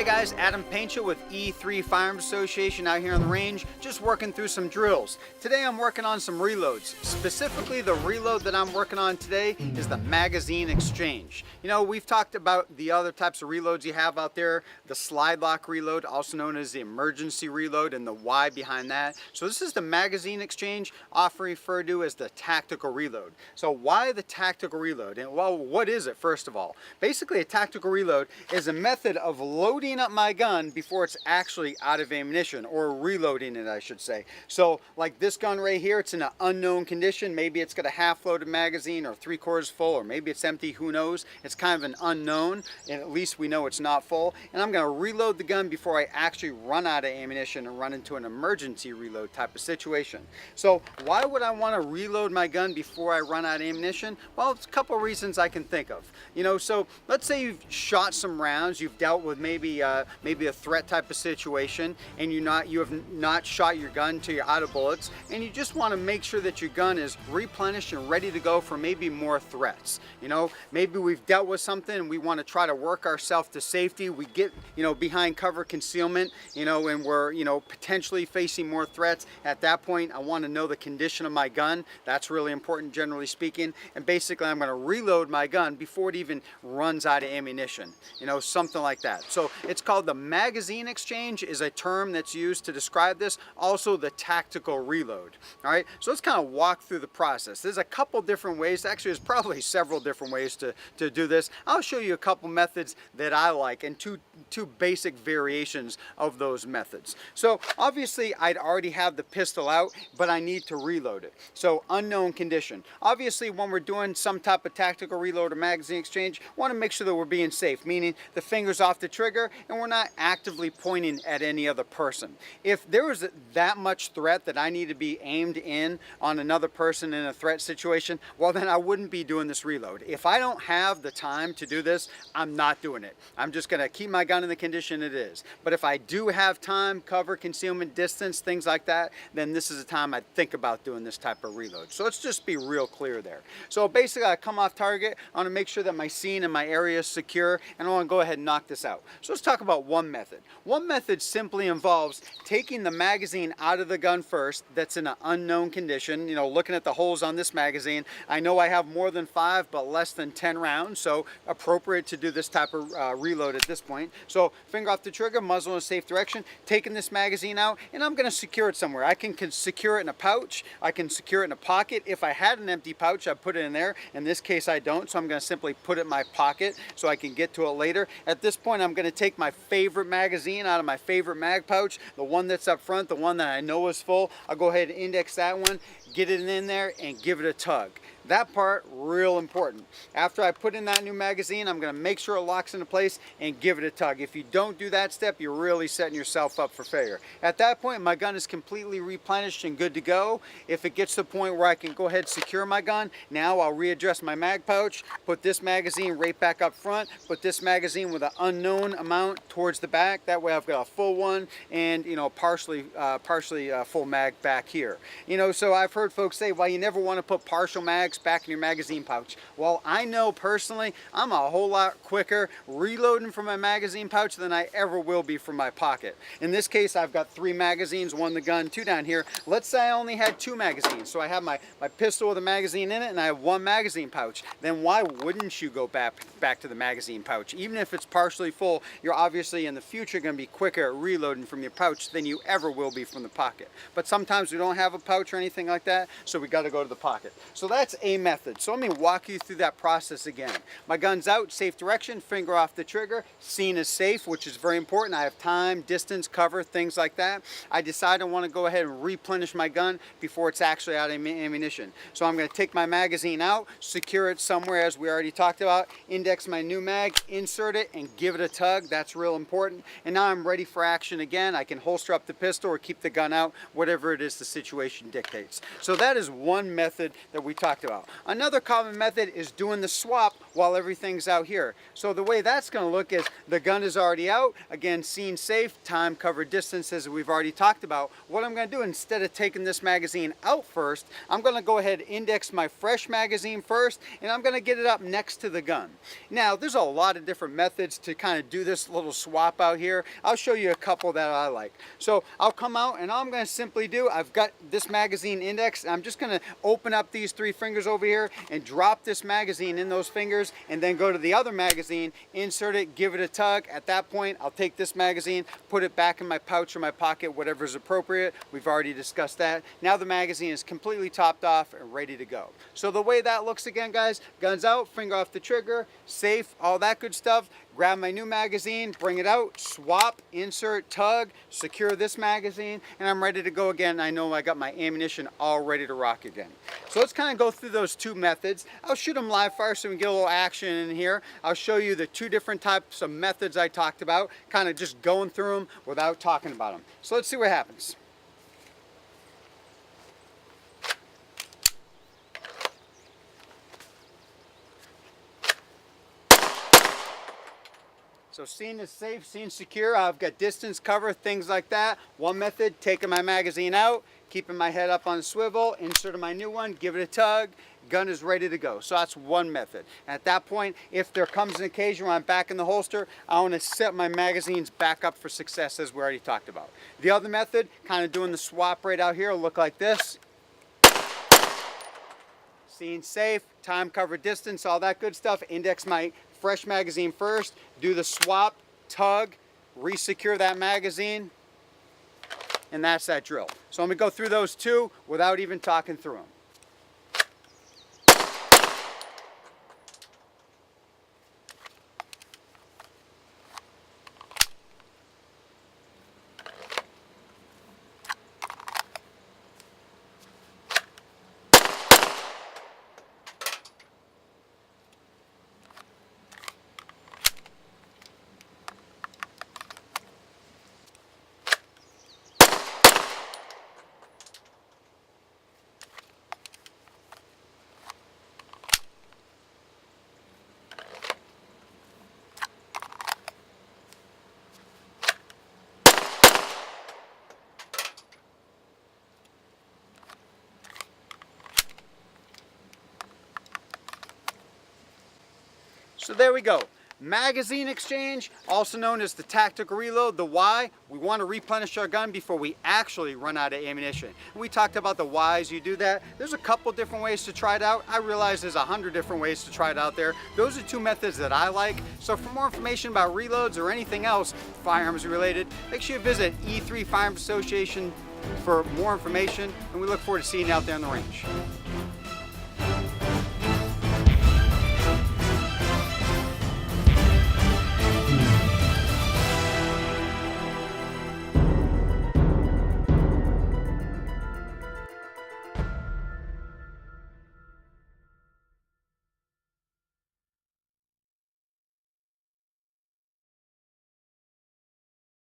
guys, Adam Painchaud with E3 Firearms Association out here on the range, just working through some drills. Today I'm working on some reloads. Specifically, the reload that I'm working on today is the magazine exchange. You know, we've talked about the other types of reloads you have out there, the slide lock reload, also known as the emergency reload, and the Y behind that. So this is the magazine exchange, often referred to as the tactical reload. So why the tactical reload? And well, what is it first of all? Basically, a tactical reload is a method of loading up my gun before it's actually out of ammunition, or reloading it, I should say. So like this gun right here, it's in an unknown condition. Maybe it's got a half loaded magazine or 3/4 full, or maybe it's empty, who knows. It's kind of an unknown, and at least we know it's not full. And I'm gonna reload the gun before I actually run out of ammunition and run into an emergency reload type of situation. So why would I wanna reload my gun before I run out of ammunition? Well, it's a couple of reasons I can think of. You know, so let's say you've shot some rounds, you've dealt with maybe a threat type of situation, and you have not shot your gun till you're out of bullets, and you just want to make sure that your gun is replenished and ready to go for maybe more threats. You know, maybe we've dealt with something and we want to try to work ourselves to safety. We get, you know, behind cover concealment, you know, and we're, you know, potentially facing more threats. At that point, I want to know the condition of my gun. That's really important, generally speaking. And basically, I'm going to reload my gun before it even runs out of ammunition, you know, something like that. So it's called the magazine exchange, is a term that's used to describe this. Also the tactical reload. All right, so let's kind of walk through the process. There's a couple different ways. Actually, there's probably several different ways to do this. I'll show you a couple methods that I like, and two basic variations of those methods. So obviously I'd already have the pistol out, but I need to reload it. So unknown condition. Obviously, when we're doing some type of tactical reload or magazine exchange, want to make sure that we're being safe, meaning the finger's off the trigger and we're not actively pointing at any other person. If there was that much threat that I need to be aimed in on another person in a threat situation, well then I wouldn't be doing this reload. If I don't have the time to do this, I'm not doing it. I'm just going to keep my gun in the condition it is. But if I do have time, cover, concealment, distance, things like that, then this is the time I'd think about doing this type of reload. So let's just be real clear there. So basically, I come off target, I want to make sure that my scene and my area is secure, and I want to go ahead and knock this out. So let's talk about one method. One method simply involves taking the magazine out of the gun first that's in an unknown condition, you know, looking at the holes on this magazine. I know I have more than 5 but less than 10 rounds, so appropriate to do this type of reload at this point. So finger off the trigger, muzzle in a safe direction, taking this magazine out, and I'm going to secure it somewhere. I can secure it in a pouch, I can secure it in a pocket. If I had an empty pouch, I'd put it in there. In this case, I don't, so I'm going to simply put it in my pocket so I can get to it later. At this point, I'm going to take my favorite magazine out of my favorite mag pouch, the one that's up front, the one that I know is full. I'll go ahead and index that one, get it in there, and give it a tug. That part, real important. After I put in that new magazine, I'm going to make sure it locks into place and give it a tug. If you don't do that step, you're really setting yourself up for failure. At that point, my gun is completely replenished and good to go. If it gets to the point where I can go ahead and secure my gun, now I'll readjust my mag pouch, put this magazine right back up front, put this magazine with an unknown amount towards the back. That way I've got a full one and, you know, partially full mag back here. You know, so I've heard folks say, well, you never want to put partial mags back in your magazine pouch. Well, I know personally I'm a whole lot quicker reloading from my magazine pouch than I ever will be from my pocket. In this case, I've got 3 magazines, 1 the gun, 2 down here. Let's say I only had 2 magazines. So I have my pistol with a magazine in it and I have 1 magazine pouch. Then why wouldn't you go back to the magazine pouch? Even if it's partially full, you're obviously in the future going to be quicker at reloading from your pouch than you ever will be from the pocket. But sometimes we don't have a pouch or anything like that, so we got to go to the pocket. So that's a method. So let me walk you through that process again. My gun's out, safe direction, finger off the trigger, scene is safe, which is very important. I have time, distance, cover, things like that. I decide I want to go ahead and replenish my gun before it's actually out of ammunition. So I'm going to take my magazine out, secure it somewhere as we already talked about, index my new mag, insert it, and give it a tug. That's real important. And now I'm ready for action again. I can holster up the pistol or keep the gun out, whatever it is the situation dictates. So that is one method that we talked about. Another common method is doing the swap while everything's out here. So the way that's going to look is the gun is already out. Again, scene safe, time, cover, distance, as we've already talked about. What I'm going to do, instead of taking this magazine out first, I'm going to go ahead and index my fresh magazine first, and I'm going to get it up next to the gun. Now, there's a lot of different methods to kind of do this little swap out here. I'll show you a couple that I like. So I'll come out, and all I'm going to simply do, I've got this magazine indexed. I'm just going to open up these 3 fingers over here and drop this magazine in those fingers, and then go to the other magazine, insert it, give it a tug. At that point, I'll take this magazine, put it back in my pouch or my pocket, whatever is appropriate. We've already discussed that. Now the magazine is completely topped off and ready to go. So the way that looks again, guys, guns out, finger off the trigger, safe, all that good stuff. Grab my new magazine, bring it out, swap, insert, tug, secure this magazine, and I'm ready to go again. I know I got my ammunition all ready to rock again. So let's kind of go through those 2 methods. I'll shoot them live fire so we can get a little action in here. I'll show you the 2 different types of methods I talked about, kind of just going through them without talking about them. So let's see what happens. So scene is safe, scene secure. I've got distance, cover, things like that. One method, taking my magazine out, keeping my head up on a swivel, inserting my new one, give it a tug, gun is ready to go. So that's one method. At that point, if there comes an occasion where I'm back in the holster, I want to set my magazines back up for success, as we already talked about. The other method, kind of doing the swap right out here, will look like this. Scene safe, time, cover, distance, all that good stuff. Index my fresh magazine first, do the swap, tug, re-secure that magazine, and that's that drill. So I'm going to go through those 2 without even talking through them. So there we go. Magazine exchange, also known as the tactical reload. The why, we want to replenish our gun before we actually run out of ammunition. We talked about the whys you do that. There's a couple different ways to try it out. I realize there's 100 different ways to try it out there. Those are 2 methods that I like. So for more information about reloads or anything else firearms related, make sure you visit E3 Firearms Association for more information, and we look forward to seeing you out there on the range.